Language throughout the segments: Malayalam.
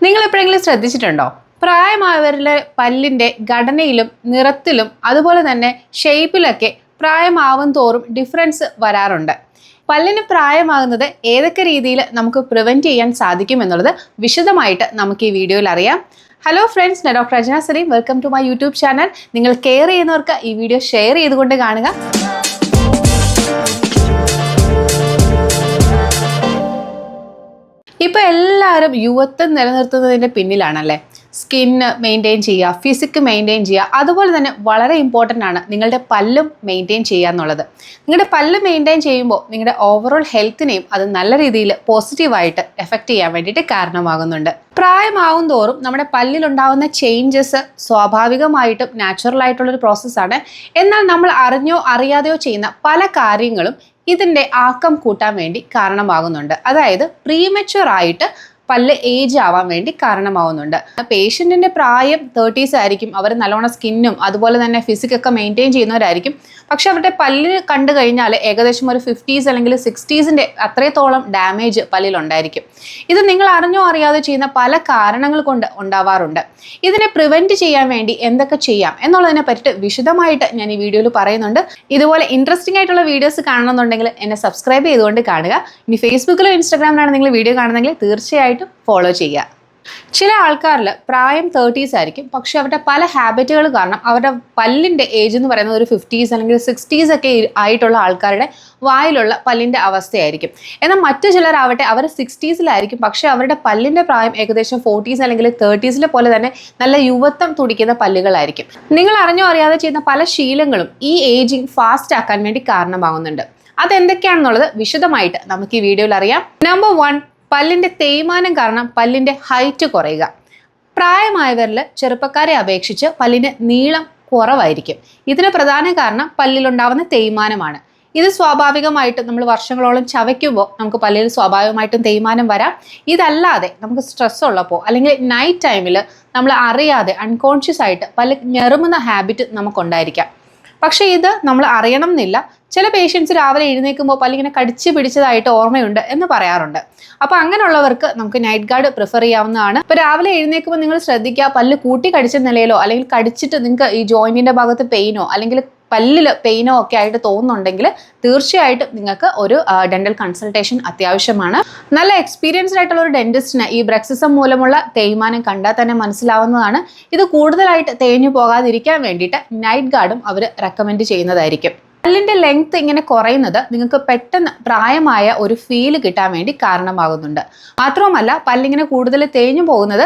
നിങ്ങൾ എപ്പോഴെങ്കിലും ശ്രദ്ധിച്ചിട്ടുണ്ടോ? പ്രായമായവരിലെ പല്ലിന്റെ ഘടനയിലും നിറത്തിലും അതുപോലെ തന്നെ ഷേപ്പിലൊക്കെ പ്രായമാവും തോറും ഡിഫറൻസ് വരാറുണ്ട്. പല്ലിന് പ്രായമാകുന്നത് ഏതൊക്കെ രീതിയിൽ നമുക്ക് പ്രിവെന്റ് ചെയ്യാൻ സാധിക്കും എന്നുള്ളത് വിശദമായിട്ട് നമുക്ക് ഈ വീഡിയോയിൽ അറിയാം. ഹലോ ഫ്രണ്ട്സ്, ഞാൻ doctor Rachana Saleem. Welcome to my YouTube channel. നിങ്ങൾ കെയർ ചെയ്യുന്നവർക്ക് ഈ വീഡിയോ ഷെയർ ചെയ്തുകൊണ്ട് കാണുക. ഇപ്പോൾ എല്ലാവരും യുവത്വം നിലനിർത്തുന്നതിൻ്റെ പിന്നിലാണല്ലേ. സ്കിന്ന് മെയിൻറ്റെയിൻ ചെയ്യുക, ഫിസിക്ക് മെയിൻറ്റെയിൻ ചെയ്യുക, അതുപോലെ തന്നെ വളരെ ഇമ്പോർട്ടൻ്റ് ആണ് നിങ്ങളുടെ പല്ലും മെയിൻറ്റെയിൻ ചെയ്യുക എന്നുള്ളത്. നിങ്ങളുടെ പല്ല് മെയിൻറ്റെയിൻ ചെയ്യുമ്പോൾ നിങ്ങളുടെ ഓവറോൾ ഹെൽത്തിനെയും അത് നല്ല രീതിയിൽ പോസിറ്റീവായിട്ട് എഫക്റ്റ് ചെയ്യാൻ വേണ്ടിയിട്ട് കാരണമാകുന്നുണ്ട്. പ്രായമാവും തോറും നമ്മുടെ പല്ലിലുണ്ടാകുന്ന ചേഞ്ചസ് സ്വാഭാവികമായിട്ടും നാച്ചുറൽ ആയിട്ടുള്ളൊരു പ്രോസസ്സാണ്. എന്നാൽ നമ്മൾ അറിഞ്ഞോ അറിയാതെയോ ചെയ്യുന്ന പല കാര്യങ്ങളും ഇതിൻ്റെ ആക്കം കൂട്ടാൻ വേണ്ടി കാരണമാകുന്നുണ്ട്. അതായത് പ്രീമച്വർ ആയിട്ട് പല്ല് ഏജ് ആവാൻ വേണ്ടി കാരണമാവുന്നുണ്ട്. പേഷ്യൻറ്റിൻ്റെ പ്രായം 30s ആയിരിക്കും, അവർ നല്ലോണം സ്കിന്നും അതുപോലെ തന്നെ ഫിസിക്കൊക്കെ മെയിൻറ്റെയിൻ ചെയ്യുന്നവരായിരിക്കും. പക്ഷെ അവരുടെ പല്ല് കണ്ടു കഴിഞ്ഞാൽ ഏകദേശം ഒരു 50s അല്ലെങ്കിൽ 60s അത്രത്തോളം ഡാമേജ് പല്ലിലുണ്ടായിരിക്കും. ഇത് നിങ്ങൾ അറിഞ്ഞോ അറിയാതെ ചെയ്യുന്ന പല കാരണങ്ങൾ കൊണ്ട് ഉണ്ടാവാറുണ്ട്. ഇതിനെ പ്രിവെൻറ്റ് ചെയ്യാൻ വേണ്ടി എന്തൊക്കെ ചെയ്യാം എന്നുള്ളതിനെ പറ്റിയിട്ട് വിശദമായിട്ട് ഞാൻ ഈ വീഡിയോയിൽ പറയുന്നുണ്ട്. ഇതുപോലെ ഇൻട്രസ്റ്റിംഗ് ആയിട്ടുള്ള വീഡിയോസ് കാണണമെന്നുണ്ടെങ്കിൽ എന്നെ സബ്സ്ക്രൈബ് ചെയ്തുകൊണ്ട് കാണുക. ഇനി ഫേസ്ബുക്കിലോ ഇൻസ്റ്റാഗ്രാമിലാണ് നിങ്ങൾ വീഡിയോ കാണുന്നതെങ്കിൽ തീർച്ചയായിട്ടും ഫോളോ ചെയ്യുക. ചില ആൾക്കാരിൽ പ്രായം 30s ആയിരിക്കും, പക്ഷെ അവരുടെ പല ഹാബിറ്റുകൾ കാരണം അവരുടെ പല്ലിൻ്റെ ഏജ് എന്ന് പറയുന്നത് ഒരു 50s അല്ലെങ്കിൽ 60s ഒക്കെ ആയിട്ടുള്ള ആൾക്കാരുടെ വായിലുള്ള പല്ലിൻ്റെ അവസ്ഥയായിരിക്കും. എന്നാൽ മറ്റു ചിലരാവട്ടെ അവർ 60siലായിരിക്കും, പക്ഷെ അവരുടെ പല്ലിൻ്റെ പ്രായം ഏകദേശം 40s അല്ലെങ്കിൽ 30s പോലെ തന്നെ നല്ല യുവത്വം തുടിക്കുന്ന പല്ലുകളായിരിക്കും. നിങ്ങൾ അറിഞ്ഞോ അറിയാതെ ചെയ്യുന്ന പല ശീലങ്ങളും ഈ ഏജിങ് ഫാസ്റ്റ് ആക്കാൻ വേണ്ടി കാരണമാകുന്നുണ്ട്. അതെന്തൊക്കെയാണെന്നുള്ളത് വിശദമായിട്ട് നമുക്ക് ഈ വീഡിയോയിൽ അറിയാം. നമ്പർ 1, പല്ലിൻ്റെ തേയ്മാനം കാരണം പല്ലിൻ്റെ ഹൈറ്റ് കുറയുക. പ്രായമായവരിൽ ചെറുപ്പക്കാരെ അപേക്ഷിച്ച് പല്ലിന് നീളം കുറവായിരിക്കും. ഇതിന് പ്രധാന കാരണം പല്ലിലുണ്ടാവുന്ന തേയ്മാനമാണ്. ഇത് സ്വാഭാവികമായിട്ട് നമ്മൾ വർഷങ്ങളോളം ചവയ്ക്കുമ്പോൾ നമുക്ക് പല്ലിൽ സ്വാഭാവികമായിട്ടും തേയ്മാനം വരാം. ഇതല്ലാതെ നമുക്ക് സ്ട്രെസ് ഉള്ളപ്പോൾ അല്ലെങ്കിൽ നൈറ്റ് ടൈമിൽ നമ്മൾ അറിയാതെ അൺകോൺഷ്യസ് ആയിട്ട് പല്ല് ഞെറുമുന്ന ഹാബിറ്റ് നമുക്കുണ്ടായിരിക്കാം. പക്ഷേ ഇത് നമ്മൾ അറിയണം എന്നില്ല. ചില പേഷ്യൻസ് രാവിലെ എഴുന്നേൽക്കുമ്പോൾ പല്ലിങ്ങനെ കടിച്ച് പിടിച്ചതായിട്ട് ഓർമ്മയുണ്ട് എന്ന് പറയാറുണ്ട്. അപ്പോൾ അങ്ങനെയുള്ളവർക്ക് നമുക്ക് നൈറ്റ് ഗാർഡ് പ്രിഫർ ചെയ്യാവുന്നതാണ്. ഇപ്പോൾ രാവിലെ എഴുന്നേൽക്കുമ്പോൾ നിങ്ങൾ ശ്രദ്ധിക്കുക, പല്ല് കൂട്ടി കടിച്ച നിലയിലോ അല്ലെങ്കിൽ കടിച്ചിട്ട് നിങ്ങൾക്ക് ഈ ജോയിൻറ്റിൻ്റെ ഭാഗത്ത് പെയിനോ അല്ലെങ്കിൽ പല്ലിൽ പെയിനോ ഒക്കെ ആയിട്ട് തോന്നുന്നുണ്ടെങ്കിൽ തീർച്ചയായിട്ടും നിങ്ങൾക്ക് ഒരു ഡെന്റൽ കൺസൾട്ടേഷൻ അത്യാവശ്യമാണ്. നല്ല എക്സ്പീരിയൻസ്ഡ് ആയിട്ടുള്ള ഒരു ഡെന്റിസ്റ്റിന് ഈ ബ്രക്സിസം മൂലമുള്ള തേയ്മാനം കണ്ടാൽ തന്നെ മനസ്സിലാവുന്നതാണ്. ഇത് കൂടുതലായിട്ട് തേഞ്ഞു പോകാതിരിക്കാൻ വേണ്ടിയിട്ട് നൈറ്റ് ഗാർഡും അവർ റെക്കമെൻഡ് ചെയ്യുന്നതായിരിക്കും. പല്ലിൻ്റെ ലെങ്ത് ഇങ്ങനെ കുറയുന്നത് നിങ്ങൾക്ക് പെട്ടെന്ന് പ്രായമായ ഒരു ഫീല് കിട്ടാൻ വേണ്ടി കാരണമാകുന്നുണ്ട്. മാത്രവുമല്ല, പല്ലിങ്ങനെ കൂടുതൽ തേഞ്ഞു പോകുന്നത്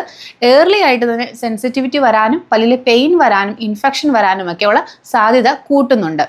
ഏർലി ആയിട്ട് തന്നെ സെൻസിറ്റിവിറ്റി വരാനും പല്ലിൽ പെയിൻ വരാനും ഇൻഫെക്ഷൻ വരാനും ഒക്കെയുള്ള സാധ്യത കൂട്ടുന്നുണ്ട്.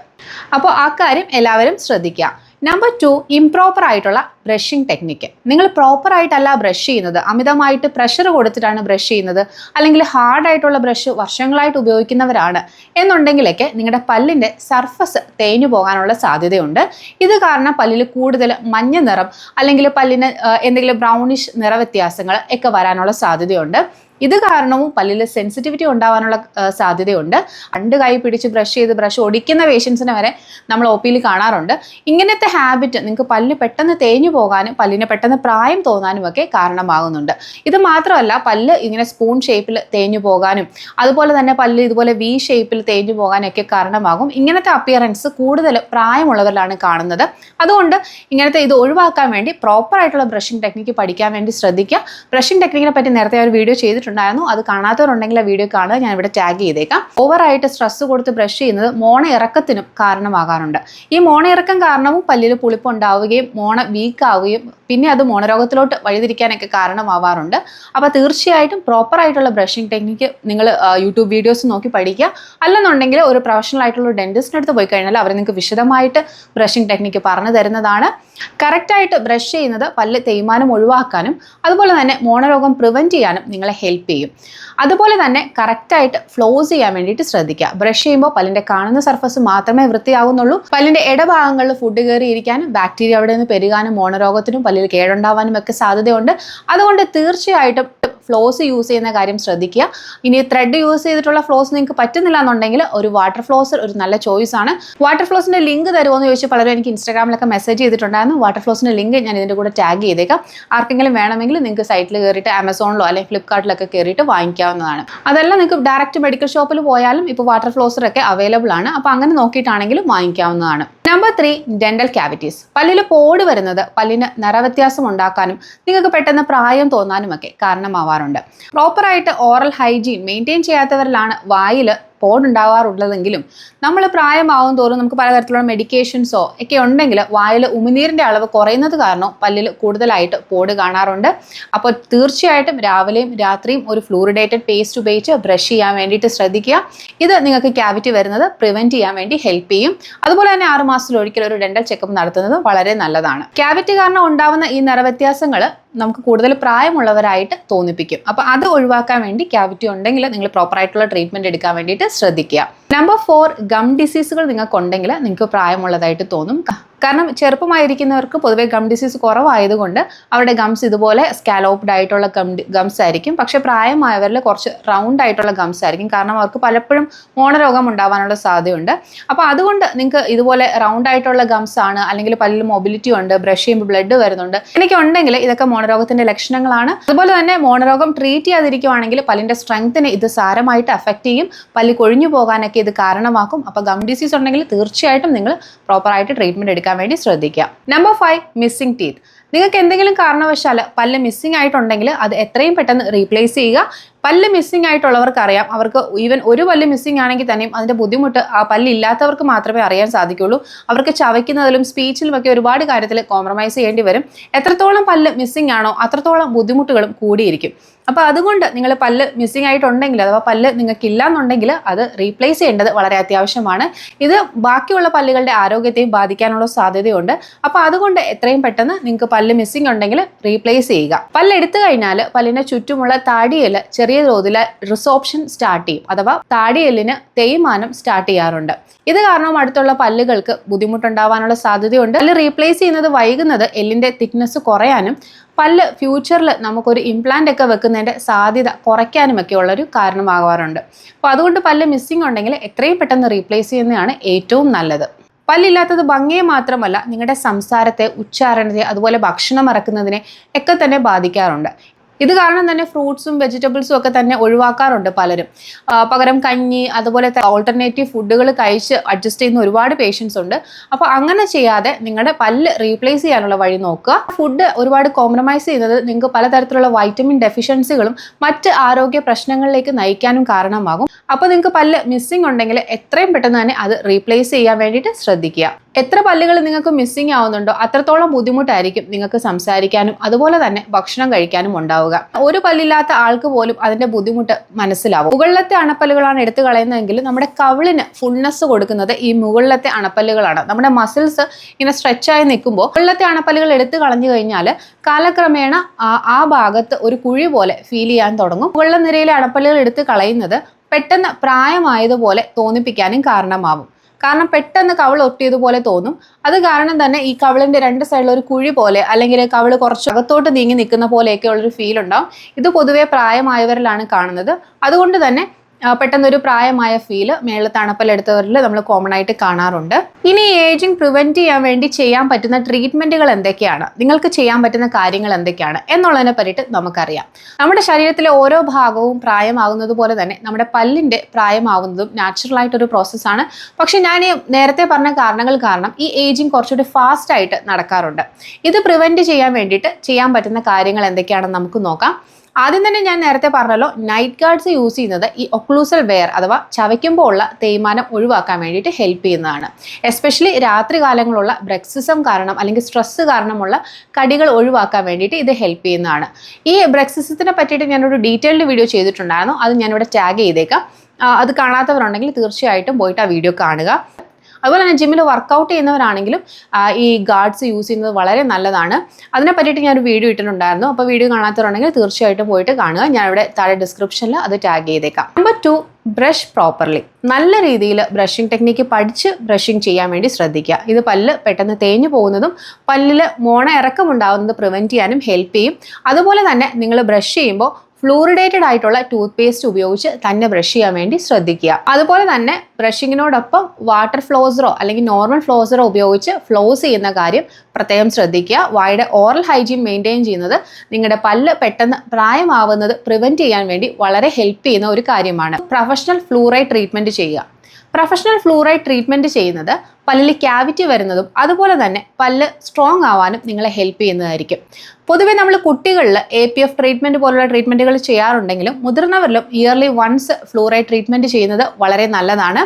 അപ്പോൾ ആ കാര്യം എല്ലാവരും ശ്രദ്ധിക്കുക. നമ്പർ 2, ഇംപ്രോപ്പർ ആയിട്ടുള്ള ബ്രഷിംഗ് ടെക്നിക്ക്. നിങ്ങൾ പ്രോപ്പറായിട്ടല്ല ബ്രഷ് ചെയ്യുന്നത്, അമിതമായിട്ട് പ്രഷർ കൊടുത്തിട്ടാണ് ബ്രഷ് ചെയ്യുന്നത്, അല്ലെങ്കിൽ ഹാർഡായിട്ടുള്ള ബ്രഷ് വർഷങ്ങളായിട്ട് ഉപയോഗിക്കുന്നവരാണ് എന്നുണ്ടെങ്കിലൊക്കെ നിങ്ങളുടെ പല്ലിൻ്റെ സർഫസ് തേഞ്ഞു പോകാനുള്ള സാധ്യതയുണ്ട്. ഇത് കാരണം പല്ലിൽ കൂടുതൽ മഞ്ഞ നിറം അല്ലെങ്കിൽ പല്ലിന് എന്തെങ്കിലും ബ്രൗണിഷ് നിറവ്യത്യാസങ്ങൾ ഒക്കെ വരാനുള്ള സാധ്യതയുണ്ട്. ഇത് കാരണവും പല്ലിൽ സെൻസിറ്റിവിറ്റി ഉണ്ടാവാനുള്ള സാധ്യതയുണ്ട്. 2 കൈ പിടിച്ച് ബ്രഷ് ഒടിക്കുന്ന പേഷ്യൻസിനെ വരെ നമ്മൾ ഒ പിയിൽ കാണാറുണ്ട്. ഇങ്ങനത്തെ ഹാബിറ്റ് നിങ്ങൾക്ക് പല്ല് പെട്ടെന്ന് തേഞ്ഞു പോകാനും പല്ലിന് പെട്ടെന്ന് പ്രായം തോന്നാനും ഒക്കെ കാരണമാകുന്നുണ്ട്. ഇത് മാത്രമല്ല, പല്ല് ഇങ്ങനെ സ്പൂൺ ഷേപ്പിൽ തേഞ്ഞു പോകാനും അതുപോലെ തന്നെ പല്ല് ഇതുപോലെ വി ഷേപ്പിൽ തേഞ്ഞു പോകാനൊക്കെ കാരണമാകും. ഇങ്ങനത്തെ അപ്പിയറൻസ് കൂടുതൽ പ്രായമുള്ളവരിലാണ് കാണുന്നത്. അതുകൊണ്ട് ഇങ്ങനത്തെ ഇത് ഒഴിവാക്കാൻ വേണ്ടി പ്രോപ്പറായിട്ടുള്ള ബ്രഷിംഗ് ടെക്നിക്ക് പഠിക്കാൻ വേണ്ടി ശ്രദ്ധിക്കുക. ബ്രഷിംഗ് ടെക്നിക്കിനെ പറ്റി നേരത്തെ ഒരു വീഡിയോ ചെയ്തിട്ടുണ്ടായിരുന്നു. അത് കാണാത്തവരുണ്ടെങ്കിൽ ആ വീഡിയോ കാണുക, ഞാൻ ഇവിടെ ടാഗ് ചെയ്തേക്കാം. ഓവറായിട്ട് സ്ട്രെസ് കൊടുത്ത് ബ്രഷ് ചെയ്യുന്നത് മോണ ഇറക്കത്തിനും കാരണമാകാറുണ്ട്. ഈ മോണ ഇറക്കം കാരണവും പല്ലിൽ പുളിപ്പ് ഉണ്ടാവുകയും മോണ വീക്ക് ആവുകയും പിന്നെ അത് മോണരോഗത്തിലോട്ട് വഴിതിരിക്കാനൊക്കെ കാരണമാവാറുണ്ട്. അപ്പോൾ തീർച്ചയായിട്ടും പ്രോപ്പറായിട്ടുള്ള ബ്രഷിംഗ് ടെക്നിക്ക് നിങ്ങൾ യൂട്യൂബ് വീഡിയോസ് നോക്കി പഠിക്കുക. അല്ലെന്നുണ്ടെങ്കിൽ ഒരു പ്രൊഫഷണൽ ആയിട്ടുള്ള ഡെന്റിസ്റ്റിൻ്റെ അടുത്ത് പോയി കഴിഞ്ഞാൽ അവർ നിങ്ങൾക്ക് വിശദമായിട്ട് ബ്രഷിംഗ് ടെക്നിക്ക് പറഞ്ഞു തരുന്നതാണ്. കറക്റ്റായിട്ട് ബ്രഷ് ചെയ്യുന്നത് പല്ല് തേയ്മാനം ഒഴിവാക്കാനും അതുപോലെ തന്നെ മോണരോഗം പ്രിവെൻറ്റ് ചെയ്യാനും നിങ്ങളെ ഹെൽപ്പ് ചെയ്യും. അതുപോലെ തന്നെ കറക്റ്റായിട്ട് ഫ്ലോസ് ചെയ്യാൻ വേണ്ടിയിട്ട് ശ്രദ്ധിക്കുക. ബ്രഷ് ചെയ്യുമ്പോൾ പല്ലിൻ്റെ കാണുന്ന സർഫസ് മാത്രമേ വൃത്തിയാവുന്നുള്ളൂ. പല്ലിൻ്റെ ഇടഭാഗങ്ങളിൽ ഫുഡ് കയറിയിരിക്കാനും ബാക്ടീരിയ അവിടെ നിന്ന് പെരുകാനും മോണരോഗത്തിനും പല്ലിൽ കേടുണ്ടാവാനും ഒക്കെ സാധ്യതയുണ്ട്. അതുകൊണ്ട് തീർച്ചയായിട്ടും ഫ്ലോസ് യൂസ് ചെയ്യുന്ന കാര്യം ശ്രദ്ധിക്കുക. ഇനി ത്രെഡ് യൂസ് ചെയ്തിട്ടുള്ള ഫ്ലോസ് നിങ്ങൾക്ക് പറ്റുന്നില്ല എന്നുണ്ടെങ്കിൽ ഒരു വാട്ടർ ഫ്ലോസ് ഒരു നല്ല ചോയ്സ് ആണ്. വാട്ടർ ഫ്ലോസിന്റെ ലിങ്ക് തരുമോ എന്ന് ചോദിച്ചാൽ പലരും എനിക്ക് ഇൻസ്റ്റാഗ്രാമിലൊക്കെ മെസ്സേജ് ചെയ്തിട്ടുണ്ടായിരുന്നു. വാട്ടർ ഫ്ലോസിന്റെ ലിങ്ക് ഞാൻ ഇതിന്റെ കൂടെ ടാഗ് ചെയ്തേക്കാം. ആർക്കെങ്കിലും വേണമെങ്കിൽ നിങ്ങൾക്ക് സൈറ്റിൽ കയറിയിട്ട് ആമസോണിലോ അല്ലെങ്കിൽ ഫ്ലിപ്കാർട്ടിലൊക്കെ കയറിയിട്ട് വാങ്ങിക്കാവുന്നതാണ്. അതല്ല നിങ്ങൾക്ക് ഡയറക്റ്റ് മെഡിക്കൽ ഷോപ്പിൽ പോയാലും ഇപ്പോൾ വാട്ടർ ഫ്ലോസർ ഒക്കെ അവൈലബിൾ ആണ്. അപ്പോൾ അങ്ങനെ നോക്കിയിട്ടാണെങ്കിലും വാങ്ങിക്കാവുന്നതാണ്. Number 3, dental cavities. പല്ലിൽ പോട് വരുന്നത് പല്ലിന് നിറവ്യത്യാസം ഉണ്ടാക്കാനും നിങ്ങൾക്ക് പെട്ടെന്ന് പ്രായം തോന്നാനുമൊക്കെ കാരണമാവാറുണ്ട്. പ്രോപ്പറായിട്ട് ഓറൽ ഹൈജീൻ മെയിൻറ്റെയിൻ ചെയ്യാത്തവരിലാണ് വായിൽ പോടുണ്ടാവാറുള്ളതെങ്കിലും നമ്മൾ പ്രായമാവും തോറും നമുക്ക് പലതരത്തിലുള്ള മെഡിക്കേഷൻസോ ഒക്കെ ഉണ്ടെങ്കിൽ വായിൽ ഉമിനീരിൻ്റെ അളവ് കുറയുന്നത് കാരണം പല്ലിൽ കൂടുതലായിട്ട് പോട് കാണാറുണ്ട്. അപ്പോൾ തീർച്ചയായിട്ടും രാവിലെയും രാത്രിയും ഒരു ഫ്ലൂറിഡേറ്റഡ് പേസ്റ്റ് ഉപയോഗിച്ച് ബ്രഷ് ചെയ്യാൻ വേണ്ടിയിട്ട് ശ്രദ്ധിക്കുക. ഇത് നിങ്ങൾക്ക് ക്യാവിറ്റി വരുന്നത് പ്രിവെൻറ്റ് ചെയ്യാൻ വേണ്ടി ഹെൽപ്പ് ചെയ്യും. അതുപോലെ തന്നെ 6 മാസത്തിലൊരിക്കൽ ഒരു ഡെന്റൽ ചെക്കപ്പ് നടത്തുന്നത് വളരെ നല്ലതാണ്. ക്യാവിറ്റി കാരണം ഉണ്ടാവുന്ന ഈ നിറവ്യത്യാസങ്ങൾ നമുക്ക് കൂടുതൽ പ്രായമുള്ളവരായിട്ട് തോന്നിപ്പിക്കും. അപ്പോൾ അത് ഒഴിവാക്കാൻ വേണ്ടി ക്യാവിറ്റി ഉണ്ടെങ്കിൽ നിങ്ങൾ പ്രോപ്പറായിട്ടുള്ള ട്രീറ്റ്മെൻറ്റ് എടുക്കാൻ വേണ്ടിയിട്ട് ശ്രദ്ധിക്കുക. നമ്പർ 4, ഗം ഡിസീസുകൾ നിങ്ങൾക്കുണ്ടെങ്കിൽ നിങ്ങൾക്ക് പ്രായമുള്ളതായിട്ട് തോന്നും. കാരണം ചെറുപ്പമായിരിക്കുന്നവർക്ക് പൊതുവെ ഗം ഡിസീസ് കുറവായതുകൊണ്ട് അവരുടെ ഗംസ് ഇതുപോലെ സ്കാലോപ്ഡ് ആയിട്ടുള്ള ഗംസ് ആയിരിക്കും. പക്ഷെ പ്രായമായവരിൽ കുറച്ച് റൗണ്ട് ആയിട്ടുള്ള ഗംസ് ആയിരിക്കും. കാരണം അവർക്ക് പലപ്പോഴും മോണരോഗം ഉണ്ടാവാനുള്ള സാധ്യതയുണ്ട്. അപ്പോൾ അതുകൊണ്ട് നിങ്ങൾക്ക് ഇതുപോലെ റൗണ്ട് ആയിട്ടുള്ള ഗംസ് ആണ്, അല്ലെങ്കിൽ പല്ലിൽ മൊബിലിറ്റി ഉണ്ട്, ബ്രഷ് ചെയ്യുമ്പോൾ ബ്ലഡ് വരുന്നുണ്ട്, എനിക്ക് ഉണ്ടെങ്കിൽ ഇതൊക്കെ മോണരോഗത്തിന്റെ ലക്ഷണങ്ങളാണ്. അതുപോലെ തന്നെ മോണരോഗം ട്രീറ്റ് ചെയ്യാതിരിക്കുവാണെങ്കിൽ പല്ലിന്റെ സ്ട്രെങ്ത്തിനെ ഇത് സാരമായിട്ട് അഫക്റ്റ് ചെയ്യും. പല്ല് കൊഴിഞ്ഞു പോകാനൊക്കെ ഇത് കാരണമാക്കും. അപ്പോൾ ഗം ഡിസീസ് ഉണ്ടെങ്കിൽ തീർച്ചയായിട്ടും നിങ്ങൾ പ്രോപ്പറായിട്ട് ട്രീറ്റ്മെന്റ് എടുക്കാൻ വേണ്ടി ശ്രദ്ധിക്കുക. Number 5, missing teeth. നിങ്ങൾക്ക് എന്തെങ്കിലും കാരണവശാൽ പല്ല് മിസ്സിംഗ് ആയിട്ടുണ്ടെങ്കിൽ അത് എത്രയും പെട്ടെന്ന് റീപ്ലേസ് ചെയ്യുക. പല്ല് മിസ്സിംഗ് ആയിട്ടുള്ളവർക്ക് അറിയാം. അവർക്ക് ഈവൻ ഒരു പല്ല് മിസ്സിംഗ് ആണെങ്കിൽ തന്നെയും അതിൻ്റെ ബുദ്ധിമുട്ട് ആ പല്ലില്ലാത്തവർക്ക് മാത്രമേ അറിയാൻ സാധിക്കുള്ളൂ. അവർക്ക് ചവയ്ക്കുന്നതിലും സ്പീച്ചിലും ഒക്കെ ഒരുപാട് കാര്യത്തിൽ കോംപ്രമൈസ് ചെയ്യേണ്ടി വരും. എത്രത്തോളം പല്ല് മിസ്സിംഗ് ആണോ അത്രത്തോളം ബുദ്ധിമുട്ടുകളും കൂടിയിരിക്കും. അപ്പോൾ അതുകൊണ്ട് നിങ്ങൾ പല്ല് മിസ്സിംഗ് ആയിട്ടുണ്ടെങ്കിൽ അഥവാ പല്ല് നിങ്ങൾക്കില്ല എന്നുണ്ടെങ്കിൽ അത് റീപ്ലേസ് ചെയ്യേണ്ടത് വളരെ അത്യാവശ്യമാണ്. ഇത് ബാക്കിയുള്ള പല്ലുകളുടെ ആരോഗ്യത്തെയും ബാധിക്കാനുള്ള സാധ്യതയുണ്ട്. അപ്പോൾ അതുകൊണ്ട് എത്രയും പെട്ടെന്ന് നിങ്ങൾക്ക് പല്ല് മിസ്സിംഗ് ഉണ്ടെങ്കിൽ റീപ്ലേസ് ചെയ്യുക. പല്ല് എടുത്തു കഴിഞ്ഞാൽ പല്ലിന് ചുറ്റുമുള്ള താടിയിൽ ചെറിയ തോതിൽ റിസോപ്ഷൻ സ്റ്റാർട്ട് ചെയ്യും. അഥവാ താടിയെല്ലിന് തേയ്മാനം സ്റ്റാർട്ട് ചെയ്യാറുണ്ട്. ഇത് കാരണം അടുത്തുള്ള പല്ലുകൾക്ക് ബുദ്ധിമുട്ടുണ്ടാവാനുള്ള സാധ്യതയുണ്ട്. പല്ല് റീപ്ലേസ് ചെയ്യുന്നത് വൈകുന്നത് എല്ലിന്റെ തിക്നെസ് കുറയാനും പല്ല് ഫ്യൂച്ചറിൽ നമുക്കൊരു ഇംപ്ലാന്റ് ഒക്കെ വെക്കുന്നതിൻ്റെ സാധ്യത കുറയ്ക്കാനുമൊക്കെ ഉള്ളൊരു കാരണമാകാറുണ്ട്. അപ്പോൾ അതുകൊണ്ട് പല്ല് മിസ്സിംഗ് ഉണ്ടെങ്കിൽ എത്രയും പെട്ടെന്ന് റീപ്ലേസ് ചെയ്യുന്നതാണ് ഏറ്റവും നല്ലത്. പല്ലില്ലാത്തത് ഭംഗിയെ മാത്രമല്ല നിങ്ങളുടെ സംസാരത്തെ, ഉച്ചാരണത്തെ, അതുപോലെ ഭക്ഷണം ഇറക്കുന്നതിനെ ഒക്കെ തന്നെ ബാധിക്കാറുണ്ട്. ഇത് കാരണം തന്നെ ഫ്രൂട്ട്സും വെജിറ്റബിൾസും ഒക്കെ തന്നെ ഒഴിവാക്കാറുണ്ട് പലരും. പകരം കഞ്ഞി അതുപോലെ ഓൾട്ടർനേറ്റീവ് ഫുഡുകൾ കഴിച്ച് അഡ്ജസ്റ്റ് ചെയ്യുന്ന ഒരുപാട് പേഷ്യൻസ് ഉണ്ട്. അപ്പോൾ അങ്ങനെ ചെയ്യാതെ നിങ്ങളുടെ പല്ല് റീപ്ലേസ് ചെയ്യാനുള്ള വഴി നോക്കുക. ഫുഡ് ഒരുപാട് കോംപ്രമൈസ് ചെയ്യുന്നത് നിങ്ങൾക്ക് പലതരത്തിലുള്ള വൈറ്റമിൻ ഡെഫിഷ്യൻസികളും മറ്റ് ആരോഗ്യ പ്രശ്നങ്ങളിലേക്ക് നയിക്കാനും കാരണമാകും. അപ്പോൾ നിങ്ങൾക്ക് പല്ല് മിസ്സിംഗ് ഉണ്ടെങ്കിൽ എത്രയും പെട്ടെന്ന് തന്നെ അത് റീപ്ലേസ് ചെയ്യാൻ വേണ്ടിയിട്ട് ശ്രദ്ധിക്കുക. എത്ര പല്ലുകൾ നിങ്ങൾക്ക് മിസ്സിംഗ് ആവുന്നുണ്ടോ അത്രത്തോളം ബുദ്ധിമുട്ടായിരിക്കും നിങ്ങൾക്ക് സംസാരിക്കാനും അതുപോലെ തന്നെ ഭക്ഷണം കഴിക്കാനും ഉണ്ടാവുക. ഒരു പല്ലില്ലാത്ത ആൾക്ക് പോലും അതിന്റെ ബുദ്ധിമുട്ട് മനസ്സിലാവും. മുകളിലത്തെ അണപ്പല്ലുകളാണ് എടുത്തു കളയുന്നതെങ്കിൽ നമ്മുടെ കവിളിന് ഫുൾനെസ് കൊടുക്കുന്നത് ഈ മുകളിലത്തെ അണപ്പല്ലുകളാണ്. നമ്മുടെ മസിൽസ് ഇങ്ങനെ സ്ട്രെച്ചായി നിൽക്കുമ്പോൾ മുകളിലത്തെ അണപ്പല്ലുകൾ എടുത്തു കളഞ്ഞു കഴിഞ്ഞാൽ കാലക്രമേണ ആ ഭാഗത്ത് ഒരു കുഴി പോലെ ഫീൽ ചെയ്യാൻ തുടങ്ങും. മുകളിലെ നിരയിലെ അണപ്പല്ലുകൾ എടുത്തു കളയുന്നത് പെട്ടെന്ന് പ്രായമായതുപോലെ തോന്നിപ്പിക്കാനും കാരണമാവും. കാരണം പെട്ടെന്ന് കവിൾ ഒട്ടിയതുപോലെ തോന്നും. അത് കാരണം തന്നെ ഈ കവിളിന്റെ 2 സൈഡിൽ ഒരു കുഴി പോലെ അല്ലെങ്കിൽ കവിൾ കുറച്ച് അകത്തോട്ട് നീങ്ങി നിൽക്കുന്ന പോലെയൊക്കെ ഉള്ളൊരു ഫീൽ ഉണ്ടാവും. ഇത് പൊതുവെ പ്രായമായവരിലാണ് കാണുന്നത്. അതുകൊണ്ട് തന്നെ പെട്ടെന്നൊരു പ്രായമായ ഫീല് മേളത്തെ അണപ്പല്ലെടുത്തവരിൽ നമ്മൾ കോമൺ ആയിട്ട് കാണാറുണ്ട്. ഇനി ഏജിങ് പ്രിവെന്റ് ചെയ്യാൻ വേണ്ടി ചെയ്യാൻ പറ്റുന്ന ട്രീറ്റ്മെന്റുകൾ എന്തൊക്കെയാണ്, നിങ്ങൾക്ക് ചെയ്യാൻ പറ്റുന്ന കാര്യങ്ങൾ എന്തൊക്കെയാണ് എന്നുള്ളതിനെ പറ്റിയിട്ട് നമുക്കറിയാം. നമ്മുടെ ശരീരത്തിലെ ഓരോ ഭാഗവും പ്രായമാകുന്നത് പോലെ തന്നെ നമ്മുടെ പല്ലിന്റെ പ്രായമാവുന്നതും നാച്ചുറൽ ആയിട്ടൊരു പ്രോസസ്സാണ്. പക്ഷെ ഞാൻ നേരത്തെ പറഞ്ഞ കാരണങ്ങൾ കാരണം ഈ ഏജിങ് കുറച്ചുകൂടി ഫാസ്റ്റ് ആയിട്ട് നടക്കാറുണ്ട്. ഇത് പ്രിവെന്റ് ചെയ്യാൻ വേണ്ടിയിട്ട് ചെയ്യാൻ പറ്റുന്ന കാര്യങ്ങൾ എന്തൊക്കെയാണെന്ന് നമുക്ക് നോക്കാം. ആദ്യം തന്നെ ഞാൻ നേരത്തെ പറഞ്ഞല്ലോ, നൈറ്റ് ഗാർഡ്സ് യൂസ് ചെയ്യുന്നത് ഈ ഒക്ലൂസൽ വെയർ അഥവാ ചവയ്ക്കുമ്പോൾ ഉള്ള തേയ്മാനം ഒഴിവാക്കാൻ വേണ്ടിയിട്ട് ഹെൽപ്പ് ചെയ്യുന്നതാണ്. എസ്പെഷ്യലി രാത്രി കാലങ്ങളുള്ള ബ്രെക്സിസം കാരണം അല്ലെങ്കിൽ സ്ട്രെസ് കാരണമുള്ള കടികൾ ഒഴിവാക്കാൻ വേണ്ടിയിട്ട് ഇത് ഹെൽപ്പ് ചെയ്യുന്നതാണ്. ഈ ബ്രെക്സിസത്തിനെ പറ്റിയിട്ട് ഞാനൊരു ഡീറ്റെയിൽഡ് വീഡിയോ ചെയ്തിട്ടുണ്ടായിരുന്നു. അത് ഞാനിവിടെ ടാഗ് ചെയ്തേക്കാം. അത് കാണാത്തവരുണ്ടെങ്കിൽ തീർച്ചയായിട്ടും പോയിട്ട് ആ വീഡിയോ കാണുക. അതുപോലെ തന്നെ ജിമ്മിൽ വർക്കൗട്ട് ചെയ്യുന്നവരാണെങ്കിലും ഈ ഗാർഡ്സ് യൂസ് ചെയ്യുന്നത് വളരെ നല്ലതാണ്. അതിനെ പറ്റിയിട്ട് ഞാനൊരു വീഡിയോ ഇട്ടിട്ടുണ്ടായിരുന്നു. അപ്പോൾ വീഡിയോ കാണാത്തവരുണ്ടെങ്കിൽ തീർച്ചയായിട്ടും പോയിട്ട് കാണുക. ഞാനിവിടെ താഴെ ഡിസ്ക്രിപ്ഷനിൽ അത് ടാഗ് ചെയ്തേക്കാം. Number 2, brush properly. നല്ല രീതിയിൽ ബ്രഷിംഗ് ടെക്നിക്ക് പഠിച്ച് ബ്രഷിംഗ് ചെയ്യാൻ വേണ്ടി ശ്രദ്ധിക്കുക. ഇത് പല്ല് പെട്ടെന്ന് തേഞ്ഞു പോകുന്നതും പല്ലിൽ മോണ ഇറക്കം ഉണ്ടാകുന്നത് പ്രിവെൻറ്റ് ചെയ്യാനും ഹെൽപ്പ് ചെയ്യും. അതുപോലെ തന്നെ നിങ്ങൾ ബ്രഷ് ചെയ്യുമ്പോൾ ഫ്ലൂറിഡേറ്റഡ് ആയിട്ടുള്ള ടൂത്ത് പേസ്റ്റ് ഉപയോഗിച്ച് തന്നെ ബ്രഷ് ചെയ്യാൻ വേണ്ടി ശ്രദ്ധിക്കുക. അതുപോലെ തന്നെ ബ്രഷിങ്ങിനോടൊപ്പം വാട്ടർ ഫ്ലോസറോ അല്ലെങ്കിൽ നോർമൽ ഫ്ലോസറോ ഉപയോഗിച്ച് ഫ്ലോസ് ചെയ്യുന്ന കാര്യം പ്രത്യേകം ശ്രദ്ധിക്കുക. വായുടെ ഓറൽ ഹൈജീൻ മെയിൻറ്റെയിൻ ചെയ്യുന്നത് നിങ്ങളുടെ പല്ല് പെട്ടെന്ന് പ്രായമാവുന്നത് പ്രിവെൻറ്റ് ചെയ്യാൻ വേണ്ടി വളരെ ഹെൽപ്പ് ചെയ്യുന്ന ഒരു കാര്യമാണ്. പ്രൊഫഷണൽ ഫ്ലൂറൈഡ് ട്രീറ്റ്മെൻറ്റ് ചെയ്യുക. പ്രൊഫഷണൽ ഫ്ലൂറൈഡ് ട്രീറ്റ്മെൻറ്റ് ചെയ്യുന്നത് പല്ലിൽ ക്യാവിറ്റി വരുന്നതും അതുപോലെ തന്നെ പല്ല് സ്ട്രോങ് ആവാനും നിങ്ങളെ ഹെൽപ്പ് ചെയ്യുന്നതായിരിക്കും. പൊതുവെ നമ്മൾ കുട്ടികളിൽ APF ട്രീറ്റ്മെൻറ്റ് പോലുള്ള ട്രീറ്റ്മെൻറ്റുകൾ ചെയ്യാറുണ്ടെങ്കിലും മുതിർന്നവരിലും ഇയർലി വൺസ് ഫ്ലൂറൈഡ് ട്രീറ്റ്മെൻറ്റ് ചെയ്യുന്നത് വളരെ നല്ലതാണ്.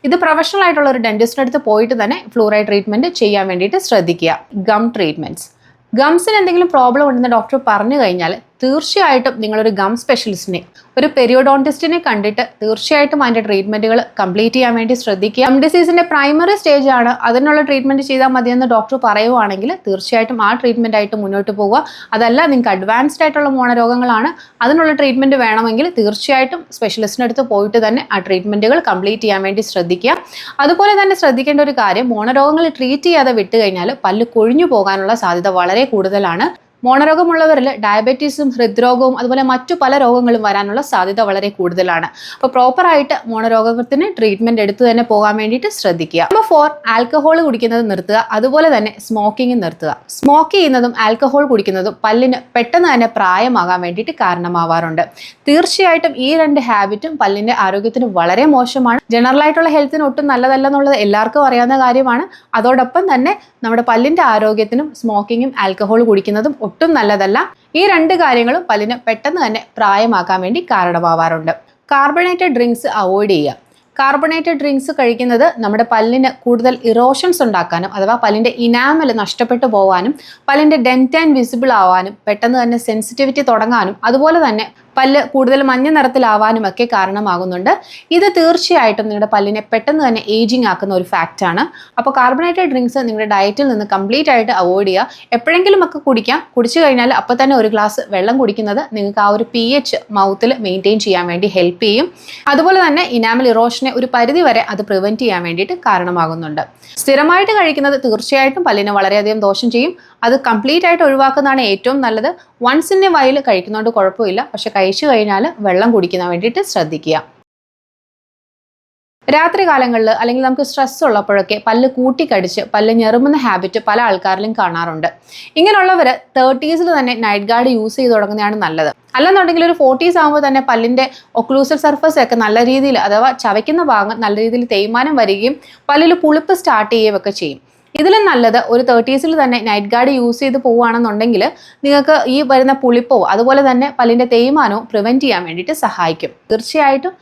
ഇത് പ്രൊഫഷണൽ ആയിട്ടുള്ള ഒരു ഡെന്റിസ്റ്റിൻ്റെ അടുത്ത് പോയിട്ട് തന്നെ ഫ്ലൂറൈഡ് ട്രീറ്റ്മെൻറ്റ് ചെയ്യാൻ വേണ്ടിയിട്ട് ശ്രദ്ധിക്കുക. Gum treatments. ഗംസിന് എന്തെങ്കിലും പ്രോബ്ലം ഉണ്ടെന്ന് ഡോക്ടർ പറഞ്ഞു കഴിഞ്ഞാൽ തീർച്ചയായിട്ടും നിങ്ങളൊരു ഗം സ്പെഷ്യലിസ്റ്റിനെ, ഒരു പെരിയോഡോണ്ടിസ്റ്റിനെ കണ്ടിട്ട് തീർച്ചയായിട്ടും അതിൻ്റെ ട്രീറ്റ്മെൻറ്റുകൾ കംപ്ലീറ്റ് ചെയ്യാൻ വേണ്ടി ശ്രദ്ധിക്കുക. ഗം ഡിസീസിൻ്റെ പ്രൈമറി സ്റ്റേജ് ആണ്, അതിനുള്ള ട്രീറ്റ്മെൻറ്റ് ചെയ്താൽ മതിയെന്ന് ഡോക്ടർ പറയുവാണെങ്കിൽ തീർച്ചയായിട്ടും ആ ട്രീറ്റ്മെൻ്റ് ആയിട്ട് മുന്നോട്ട് പോവുക. അതല്ല നിങ്ങൾക്ക് അഡ്വാൻസ്ഡ് ആയിട്ടുള്ള മോണരോഗങ്ങളാണ്, അതിനുള്ള ട്രീറ്റ്മെൻറ്റ് വേണമെങ്കിൽ തീർച്ചയായിട്ടും സ്പെഷ്യലിസ്റ്റിൻ്റെ അടുത്ത് പോയിട്ട് തന്നെ ആ ട്രീറ്റ്മെൻറ്റുകൾ കംപ്ലീറ്റ് ചെയ്യാൻ വേണ്ടി ശ്രദ്ധിക്കുക. അതുപോലെ തന്നെ ശ്രദ്ധിക്കേണ്ട ഒരു കാര്യം, മോണരോഗങ്ങൾ ട്രീറ്റ് ചെയ്യാതെ വിട്ട് കഴിഞ്ഞാൽ പല്ല് കൊഴിഞ്ഞു പോകാനുള്ള സാധ്യത വളരെ കൂടുതലാണ്. മോണരോഗമുള്ളവരിൽ ഡയബറ്റീസും ഹൃദ്രോഗവും അതുപോലെ മറ്റു പല രോഗങ്ങളും വരാനുള്ള സാധ്യത വളരെ കൂടുതലാണ്. അപ്പോൾ പ്രോപ്പറായിട്ട് മോണരോഗത്തിന് ട്രീറ്റ്മെൻറ്റ് എടുത്തു തന്നെ പോകാൻ വേണ്ടിയിട്ട് ശ്രദ്ധിക്കുക. നമ്പർ 4, ആൽക്കഹോൾ കുടിക്കുന്നത് നിർത്തുക. അതുപോലെ തന്നെ സ്മോക്കിംഗ് നിർത്തുക. സ്മോക്ക് ചെയ്യുന്നതും ആൽക്കഹോൾ കുടിക്കുന്നതും പല്ലിന് പെട്ടെന്ന് തന്നെ പ്രായമാകാൻ വേണ്ടിയിട്ട് കാരണമാവാറുണ്ട്. തീർച്ചയായിട്ടും ഈ 2 ഹാബിറ്റും പല്ലിൻ്റെ ആരോഗ്യത്തിന് വളരെ മോശമാണ്. ജനറലായിട്ടുള്ള ഹെൽത്തിന് ഒട്ടും നല്ലതല്ലെന്നുള്ളത് എല്ലാവർക്കും അറിയാവുന്ന കാര്യമാണ്. അതോടൊപ്പം തന്നെ നമ്മുടെ പല്ലിൻ്റെ ആരോഗ്യത്തിനും സ്മോക്കിങ്ങും ആൽക്കഹോൾ കുടിക്കുന്നതും ഒട്ടും നല്ലതല്ല. ഈ 2 കാര്യങ്ങളും പല്ലിന് പെട്ടെന്ന് തന്നെ പ്രായമാക്കാൻ വേണ്ടി കാരണമാവാറുണ്ട്. കാർബണേറ്റഡ് ഡ്രിങ്ക്സ് അവോയ്ഡ് ചെയ്യുക. കാർബണേറ്റഡ് ഡ്രിങ്ക്സ് കഴിക്കുന്നത് നമ്മുടെ പല്ലിന് കൂടുതൽ ഇറോഷൻസ് ഉണ്ടാക്കാനും അഥവാ പല്ലിൻ്റെ ഇനാമൽ നഷ്ടപ്പെട്ടു പോകാനും പല്ലിൻ്റെ ഡെൻറ്റൈൻ വിസിബിൾ ആവാനും പെട്ടെന്ന് തന്നെ സെൻസിറ്റിവിറ്റി തുടങ്ങാനും അതുപോലെ തന്നെ പല്ല് കൂടുതൽ മഞ്ഞ നിറത്തിലാവാനും ഒക്കെ കാരണമാകുന്നുണ്ട്. ഇത് തീർച്ചയായിട്ടും നിങ്ങളുടെ പല്ലിനെ പെട്ടെന്ന് തന്നെ ഏജിങ് ആക്കുന്ന ഒരു ഫാക്റ്റാണ്. അപ്പോൾ കാർബണേറ്റഡ് ഡ്രിങ്ക്സ് നിങ്ങളുടെ ഡയറ്റിൽ നിന്ന് കംപ്ലീറ്റ് ആയിട്ട് അവോയ്ഡ് ചെയ്യുക. എപ്പോഴെങ്കിലും ഒക്കെ കുടിക്കാം. കുടിച്ചു കഴിഞ്ഞാൽ അപ്പോൾ തന്നെ ഒരു ഗ്ലാസ് വെള്ളം കുടിക്കുന്നത് നിങ്ങൾക്ക് ആ ഒരു pH മൗത്തിൽ മെയിൻറ്റെയിൻ ചെയ്യാൻ വേണ്ടി ഹെൽപ്പ് ചെയ്യും. അതുപോലെ തന്നെ ഇനാമൽ ഇറോഷനെ ഒരു പരിധി വരെ അത് പ്രിവെൻറ്റ് ചെയ്യാൻ വേണ്ടിയിട്ട് കാരണമാകുന്നുണ്ട്. സ്ഥിരമായിട്ട് കഴിക്കുന്നത് തീർച്ചയായിട്ടും പല്ലിനെ വളരെയധികം ദോഷം ചെയ്യും. അത് കംപ്ലീറ്റ് ആയിട്ട് ഒഴിവാക്കുന്നതാണ് ഏറ്റവും നല്ലത്. വൺസ് ഇൻ എ വൈൽ കഴിക്കുന്നതുകൊണ്ട് കുഴപ്പമില്ല, പക്ഷെ കഴിച്ചു കഴിഞ്ഞാൽ വെള്ളം കുടിക്കാൻ വേണ്ടിയിട്ട് ശ്രദ്ധിക്കുക. രാത്രി കാലങ്ങളിൽ അല്ലെങ്കിൽ നമുക്ക് സ്ട്രെസ് ഉള്ളപ്പോഴൊക്കെ പല്ല് കൂട്ടിക്കടിച്ച് പല്ല് ഞെറുമുന്ന ഹാബിറ്റ് പല ആൾക്കാരിലും കാണാറുണ്ട്. ഇങ്ങനെയുള്ളവർ 30s തന്നെ നൈറ്റ് ഗാർഡ് യൂസ് ചെയ്ത് തുടങ്ങുന്നതാണ് നല്ലത്. അല്ലെന്നുണ്ടെങ്കിൽ ഒരു 40s ആകുമ്പോൾ തന്നെ പല്ലിൻ്റെ ഒക്ലൂസൽ സർഫസ് ഒക്കെ നല്ല രീതിയിൽ അഥവാ ചവയ്ക്കുന്ന ഭാഗം നല്ല രീതിയിൽ തേയ്മാനം വരികയും പല്ലിൽ പുളിപ്പ് സ്റ്റാർട്ട് ചെയ്യുകയും ഒക്കെ ചെയ്യും. ഇതിലും നല്ലത് ഒരു 30s തന്നെ നൈറ്റ് ഗാർഡ് യൂസ് ചെയ്ത് പോവുകയാണെന്നുണ്ടെങ്കിൽ നിങ്ങൾക്ക് ഈ വരുന്ന പുളിപ്പോ അതുപോലെ തന്നെ പല്ലിൻ്റെ തേയ്മാനവും പ്രിവെൻറ്റ് ചെയ്യാൻ വേണ്ടിയിട്ട് സഹായിക്കും. തീർച്ചയായിട്ടും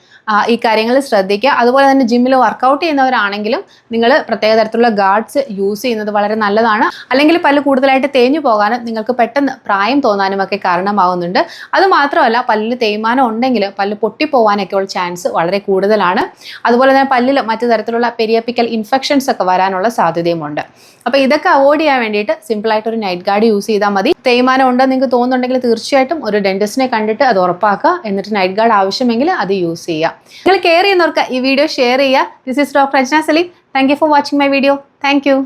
ഈ കാര്യങ്ങൾ ശ്രദ്ധിക്കുക. അതുപോലെ തന്നെ ജിമ്മിൽ വർക്കൗട്ട് ചെയ്യുന്നവരാണെങ്കിലും നിങ്ങൾ പ്രത്യേക തരത്തിലുള്ള ഗാർഡ്സ് യൂസ് ചെയ്യുന്നത് വളരെ നല്ലതാണ്. അല്ലെങ്കിൽ പല്ല് കൂടുതലായിട്ട് തേഞ്ഞു പോകാനും നിങ്ങൾക്ക് പെട്ടെന്ന് പ്രായം തോന്നാനും ഒക്കെ കാരണമാകുന്നുണ്ട്. അതുമാത്രമല്ല പല്ലിൽ തേയ്മാനം ഉണ്ടെങ്കിൽ പല്ല് പൊട്ടിപ്പോവാനൊക്കെ ഉള്ള ചാൻസ് വളരെ കൂടുതലാണ്. അതുപോലെ തന്നെ പല്ലിൽ മറ്റു തരത്തിലുള്ള പെരിയപ്പിക്കൽ ഇൻഫെക്ഷൻസ് ഒക്കെ വരാനുള്ള സാധ്യതയുമുണ്ട്. അപ്പോൾ ഇതൊക്കെ അവോയ്ഡ് ചെയ്യാൻ വേണ്ടിയിട്ട് സിമ്പിളായിട്ട് ഒരു നൈറ്റ് ഗാർഡ് യൂസ് ചെയ്താൽ മതി. തേയ്മാനം ഉണ്ടെന്ന് നിങ്ങൾക്ക് തോന്നുന്നുണ്ടെങ്കിൽ തീർച്ചയായിട്ടും ഒരു ഡെന്റിസ്റ്റിനെ കണ്ടിട്ട് അത് ഉറപ്പാക്കുക. എന്നിട്ട് നൈറ്റ് ഗാർഡ് ആവശ്യമെങ്കിൽ അത് യൂസ് ചെയ്യുക. നിങ്ങൾ കെയർ ചെയ്യുന്നവർക്ക് ഈ വീഡിയോ ഷെയർ ചെയ്യുക. This is doctor Rachana Saleem. Thank you for watching my video. Thank U.